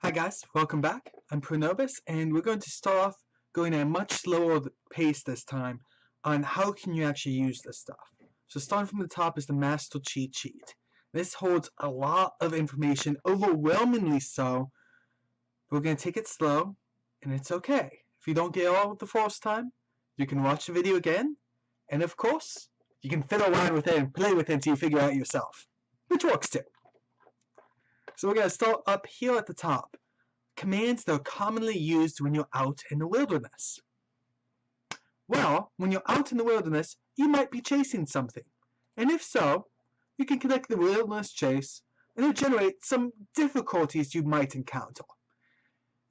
Hi guys, welcome back. I'm Pronobus, and we're going to start off going at a much slower pace this time on how can you actually use this stuff. So starting from the top is the master cheat sheet. This holds a lot of information, overwhelmingly so. We're going to take it slow, and it's okay. If you don't get it all the first time, you can watch the video again, and of course, you can fiddle around with it and play with it until you figure it out yourself, which works too. So we're going to start up here at the top. Commands that are commonly used when you're out in the wilderness. Well, when you're out in the wilderness, you might be chasing something. And if so, you can connect the wilderness chase and it'll generate some difficulties you might encounter.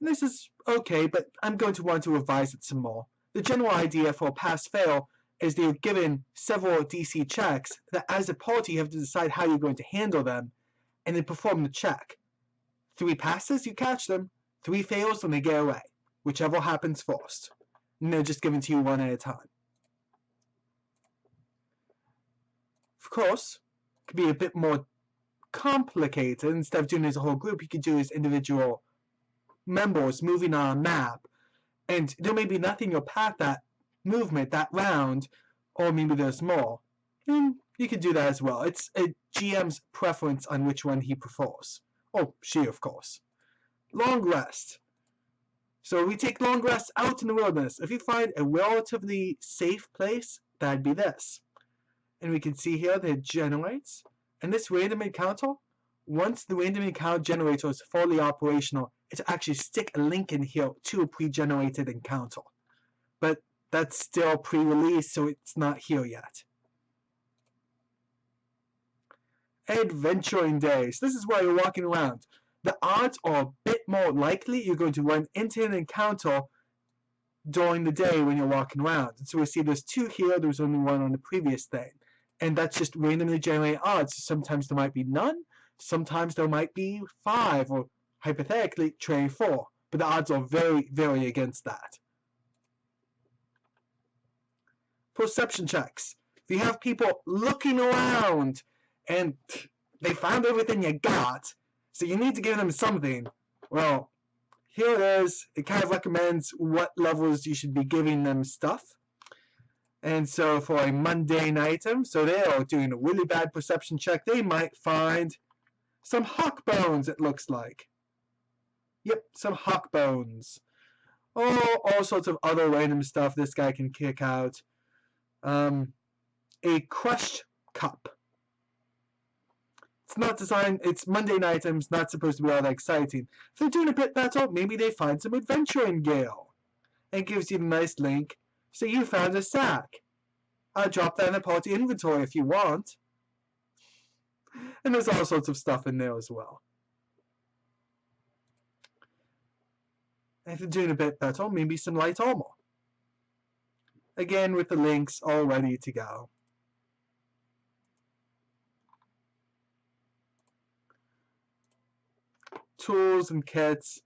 And this is okay, but I'm going to want to revise it some more. The general idea for a pass-fail is that you're given several DC checks that as a party you have to decide how you're going to handle them and then perform the check. 3 passes, you catch them. 3 fails and they get away. Whichever happens first. And they're just given to you one at a time. Of course, it could be a bit more complicated. Instead of doing it as a whole group, you could do it as individual members moving on a map. And there may be nothing in your path that movement, that round, or maybe there's more. And you could do that as well. It's a GM's preference on which one he prefers. Oh, she, of course. Long rest. So we take long rests out in the wilderness. If you find a relatively safe place, that'd be this. And we can see here that it generates. And this random encounter, once the random encounter generator is fully operational, it's actually stick a link in here to a pre-generated encounter. But that's still pre-release, so it's not here yet. Adventuring days. This is where you're walking around. The odds are a bit more likely you're going to run into an encounter during the day when you're walking around. And so we see there's 2 here, there was only 1 on the previous thing. And that's just randomly generated odds. Sometimes there might be none, sometimes there might be 5, or hypothetically 24. But the odds are very, very against that. Perception checks. If you have people looking around and they found everything you got, so you need to give them something, well, here it is. It kind of recommends what levels you should be giving them stuff. And so for a mundane item, so they are doing a really bad perception check, they might find some hawk bones, it looks like. Yep, some hawk bones. Or all sorts of other random stuff this guy can kick out. A crushed cup. It's not designed, it's mundane items, not supposed to be all that exciting. If they're doing a bit better, maybe they find some adventuring gear. And it gives you a nice link. So you found a sack. I'll drop that in the party inventory if you want. And there's all sorts of stuff in there as well. And if they're doing a bit better, maybe some light armor. Again, with the links all ready to go. Tools and kits.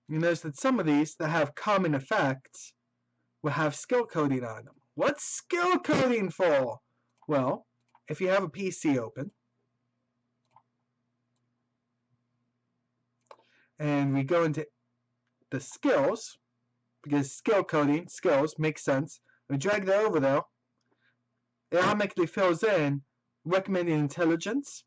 You notice that some of these that have common effects will have skill coding on them. What's skill coding for? Well, if you have a PC open, and we go into the skills, because skill coding, skills, makes sense. We drag that over there, it automatically fills in recommended intelligence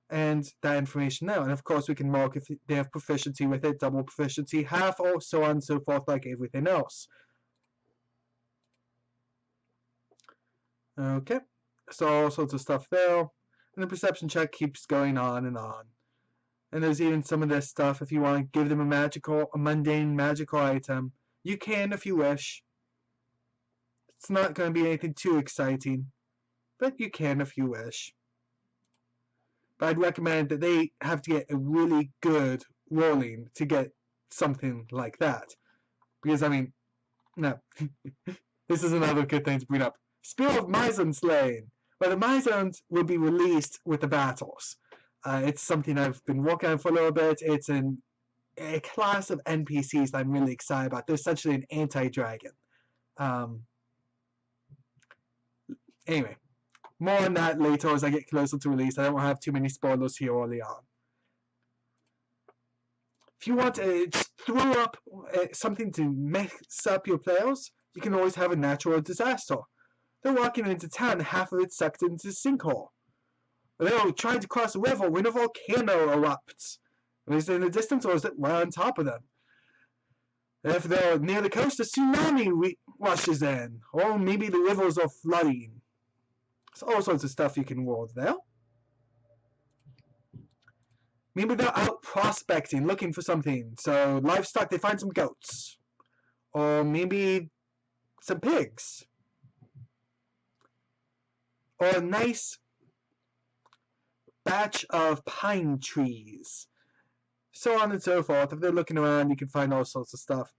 and that information now. And of course we can mark if they have proficiency with it, double proficiency, half, or so on and so forth, like everything else. Okay, so all sorts of stuff there. And the perception check keeps going on and on. And there's even some of this stuff, if you want to give them a mundane magical item, you can if you wish. It's not going to be anything too exciting, but you can if you wish. But I'd recommend that they have to get a really good rolling to get something like that. Because, I mean, no. This is another good thing to bring up. Spear of Myzon Slaying. Well, the Myzons will be released with the battles. It's something I've been working on for a little bit. It's a class of NPCs that I'm really excited about. They're essentially an anti-dragon. Anyway, more on that later as I get closer to release. I don't want to have too many spoilers here early on. If you want to throw up something to mess up your players, you can always have a natural disaster. They're walking into town and half of it sucked into a sinkhole. They're trying to cross a river when a volcano erupts. Is it in the distance or is it right on top of them? If they're near the coast, a tsunami rushes in. Or maybe the rivers are flooding. So all sorts of stuff you can roll there. Maybe they're out prospecting, looking for something. So livestock, they find some goats. Or maybe some pigs. Or a nice batch of pine trees. So on and so forth. If they're looking around, you can find all sorts of stuff.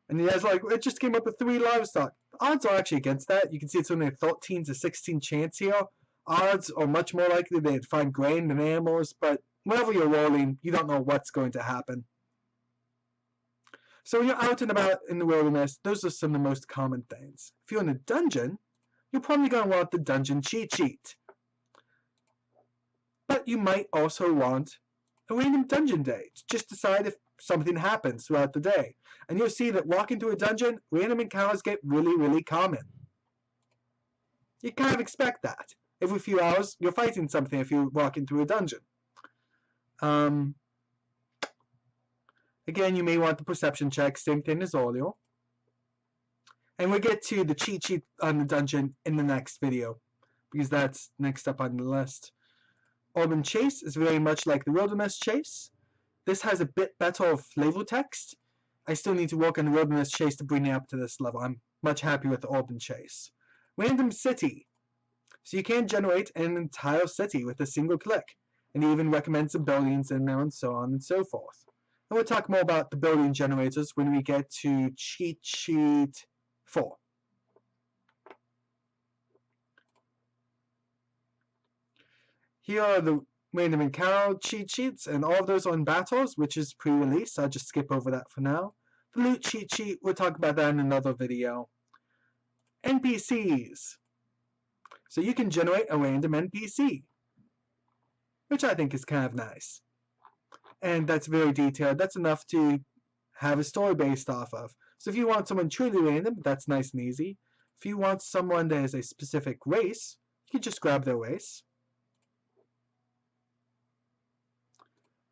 And the guy's like, it just came up with 3 livestock. Odds are actually against that. You can see it's only a 13 to 16 chance here. Odds are much more likely they'd find grain than animals, but whenever you're rolling, you don't know what's going to happen. So when you're out and about in the wilderness, those are some of the most common things. If you're in a dungeon, you're probably going to want the dungeon cheat sheet. But you might also want a random dungeon day to just decide if something happens throughout the day. And you'll see that walking through a dungeon, random encounters get really, really common. You kind of expect that. Every few hours, you're fighting something if you're walking through a dungeon. Again, you may want the perception check, same thing as earlier. And we'll get to the cheat sheet on the dungeon in the next video, because that's next up on the list. Urban Chase is very much like the Wilderness Chase. This has a bit better flavor text. I still need to work on the Wilderness Chase to bring it up to this level. I'm much happier with the Urban Chase. Random City. So you can generate an entire city with a single click. And it even recommends some buildings in there and so on and so forth. And we'll talk more about the building generators when we get to Cheat Sheet 4. Here are the random encounter cheat sheets, and all of those are in battles, which is pre-release, so I'll just skip over that for now. The loot cheat sheet, we'll talk about that in another video. NPCs. So you can generate a random NPC, which I think is kind of nice. And that's very detailed. That's enough to have a story based off of. So if you want someone truly random, that's nice and easy. If you want someone that is a specific race, you can just grab their race.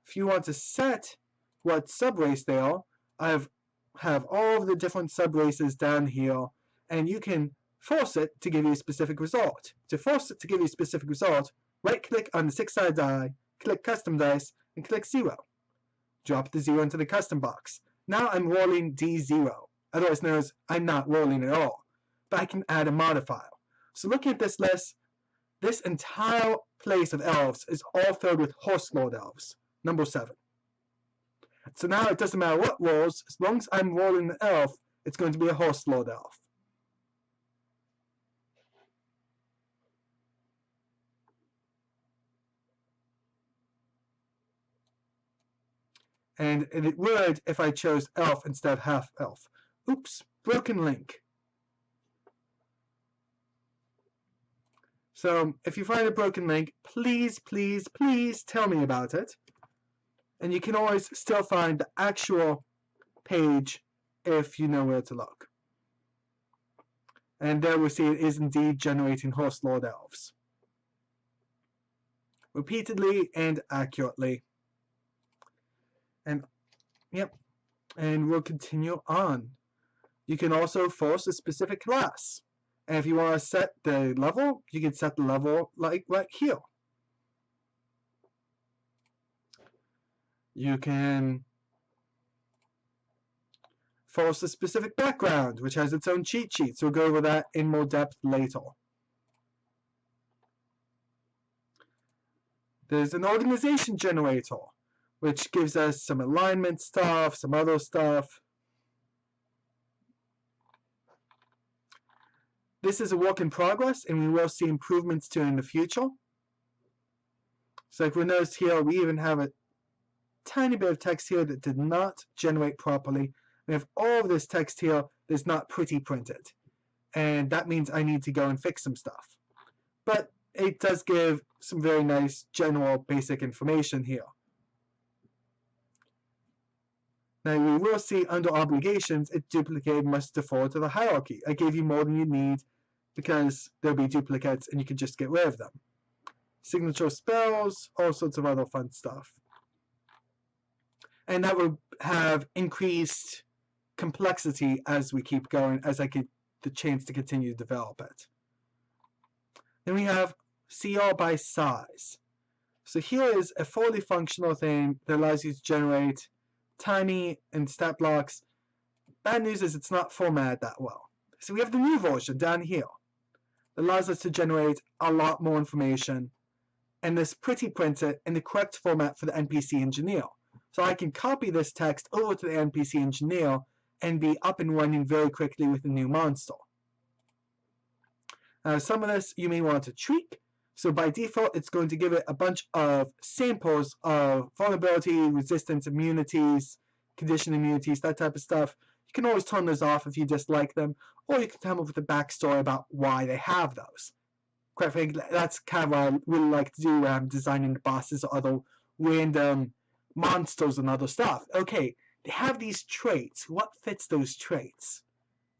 If you want to set what sub-race they are, I have all of the different sub-races down here, and you can force it to give you a specific result. To force it to give you a specific result, right-click on the 6-sided die, click Custom Dice, and click 0. Drop the 0 into the custom box. Now I'm rolling D0, otherwise known as I'm not rolling at all, but I can add a modifier. So looking at this list, this entire place of elves is all filled with Horse Lord elves. Number 7. So now it doesn't matter what rolls, as long as I'm rolling an elf, it's going to be a Horse Lord elf. And it would if I chose elf instead of half elf. Oops, broken link. So if you find a broken link, please, please, please tell me about it. And you can always still find the actual page if you know where to look. And there we see it is indeed generating Horse Lord elves. Repeatedly and accurately. And yep. And we'll continue on. You can also force a specific class. And if you want to set the level, you can set the level like right here. You can force a specific background, which has its own cheat sheet, so we'll go over that in more depth later. There's an organization generator, which gives us some alignment stuff, some other stuff. This is a work in progress, and we will see improvements to it in the future. So like we notice here, we even have a tiny bit of text here that did not generate properly. We have all of this text here that's not pretty printed. And that means I need to go and fix some stuff. But it does give some very nice general basic information here. Now we will see under obligations, if duplicated must default to the hierarchy. I gave you more than you need because there'll be duplicates and you can just get rid of them. Signature spells, all sorts of other fun stuff. And that will have increased complexity as we keep going, as I get the chance to continue to develop it. Then we have CR by size. So here is a fully functional thing that allows you to generate tiny and stat blocks. Bad news is it's not formatted that well. So we have the new version down here that allows us to generate a lot more information and this pretty printed in the correct format for the NPC engineer. So I can copy this text over to the NPC engineer and be up and running very quickly with the new monster. Some of this you may want to tweak. So by default, it's going to give it a bunch of samples of vulnerability, resistance, immunities, condition immunities, that type of stuff. You can always turn those off if you dislike them, or you can come up with a backstory about why they have those. Quite frankly, that's kind of what I really like to do when I'm designing the bosses or other random monsters and other stuff. Okay, they have these traits. What fits those traits?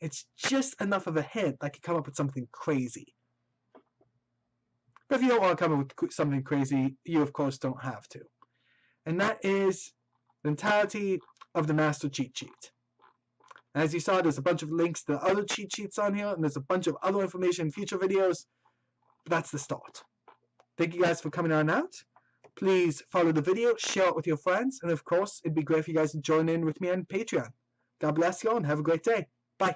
It's just enough of a hint that I can come up with something crazy. But if you don't want to come up with something crazy, you of course don't have to. And that is the entirety of the master cheat sheet. As you saw, there's a bunch of links to other cheat sheets on here, and there's a bunch of other information in future videos. But that's the start. Thank you guys for coming on out. Please follow the video, share it with your friends, and of course, it'd be great if you guys would join in with me on Patreon. God bless you all and have a great day.